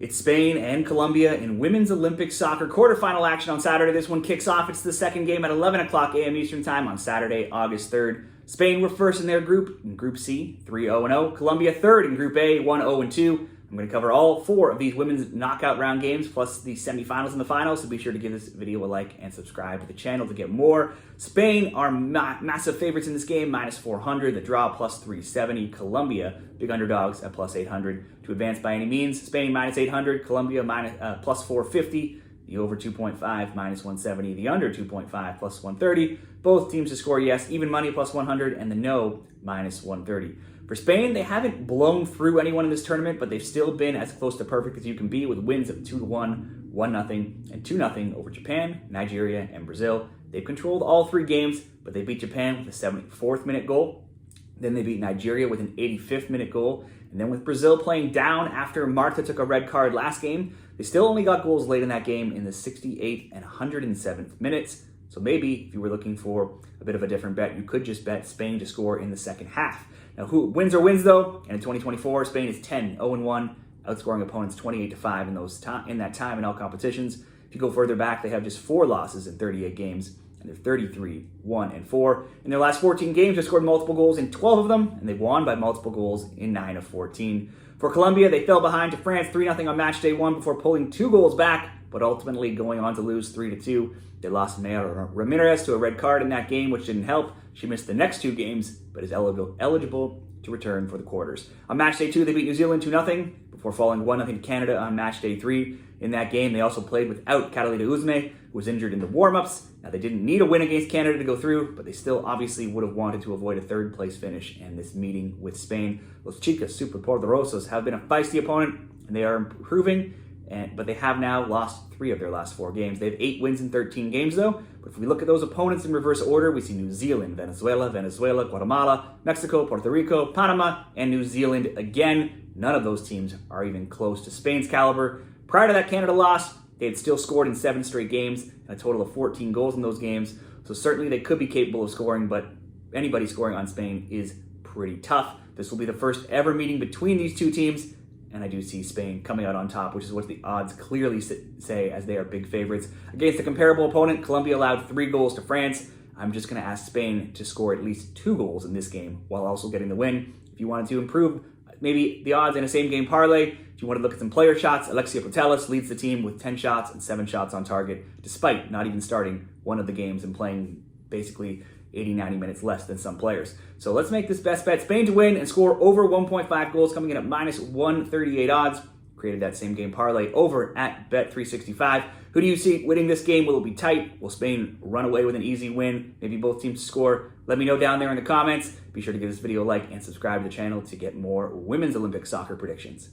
It's Spain and Colombia in women's Olympic soccer quarterfinal action on Saturday. This one kicks off. It's the second game at 11 o'clock a.m. Eastern Time on Saturday, August 3rd. Spain were first in their group, in Group C, 3-0-0. Colombia third in Group A, 1-0-2. I'm going to cover all four of these women's knockout round games, plus the semifinals and the finals, so be sure to give this video a like and subscribe to the channel to get more. Spain are massive favorites in this game, minus 400. The draw, plus 370. Colombia, big underdogs at plus 800 to advance by any means. Spain, minus 800. Colombia, plus 450. The over 2.5, minus 170. The under 2.5, plus 130. Both teams to score yes, even money, plus 100, and the no, minus 130. For Spain, they haven't blown through anyone in this tournament, but they've still been as close to perfect as you can be with wins of 2-1, 1-0, and 2-0 over Japan, Nigeria, and Brazil. They've controlled all three games, but they beat Japan with a 74th minute goal. Then they beat Nigeria with an 85th minute goal. And then with Brazil playing down after Marta took a red card last game, they still only got goals late in that game in the 68th and 107th minutes. So maybe if you were looking for a bit of a different bet, you could just bet Spain to score in the second half. Now, who wins are wins though, and in 2024, Spain is 10-0-1, outscoring opponents 28-5 in that time in all competitions. If you go further back, they have just 4 losses in 38 games, and they're 33-1-4. In their last 14 games, they've scored multiple goals in 12 of them, and they've won by multiple goals in 9 of 14. For Colombia, they fell behind to France 3-0 on match day 1 before pulling 2 goals back, but ultimately going on to lose 3-2. They lost Mayra Ramirez to a red card in that game, which didn't help. She missed the next 2 games, but is eligible to return for the quarters. On match day 2, they beat New Zealand 2-0 before falling 1-0 to Canada on match day 3. In that game, they also played without Catalina Uzme, who was injured in the warm-ups. Now, they didn't need a win against Canada to go through, but they still obviously would have wanted to avoid a third-place finish in this meeting with Spain. Las Chicas Superpoderosas have been a feisty opponent, and they are improving, but they have now lost 3 of their last 4 games. They have 8 wins in 13 games, though. But if we look at those opponents in reverse order, we see New Zealand, Venezuela, Guatemala, Mexico, Puerto Rico, Panama, and New Zealand again. None of those teams are even close to Spain's caliber. Prior to that Canada loss, they had still scored in 7 straight games, and a total of 14 goals in those games. So certainly they could be capable of scoring, but anybody scoring on Spain is pretty tough. This will be the first ever meeting between these two teams, and I do see Spain coming out on top, which is what the odds clearly say, as they are big favorites. Against a comparable opponent, Colombia allowed 3 goals to France. I'm just going to ask Spain to score at least 2 goals in this game while also getting the win. If you wanted to improve maybe the odds in a same-game parlay, if you want to look at some player shots, Alexia Putellas leads the team with 10 shots and 7 shots on target, despite not even starting one of the games and playing basically 80-90 minutes less than some players. So let's make this best bet. Spain to win and score over 1.5 goals, coming in at minus 138 odds. Created that same game parlay over at Bet365. Who do you see winning this game? Will it be tight? Will Spain run away with an easy win? Maybe both teams score? Let me know down there in the comments. Be sure to give this video a like and subscribe to the channel to get more women's Olympic soccer predictions.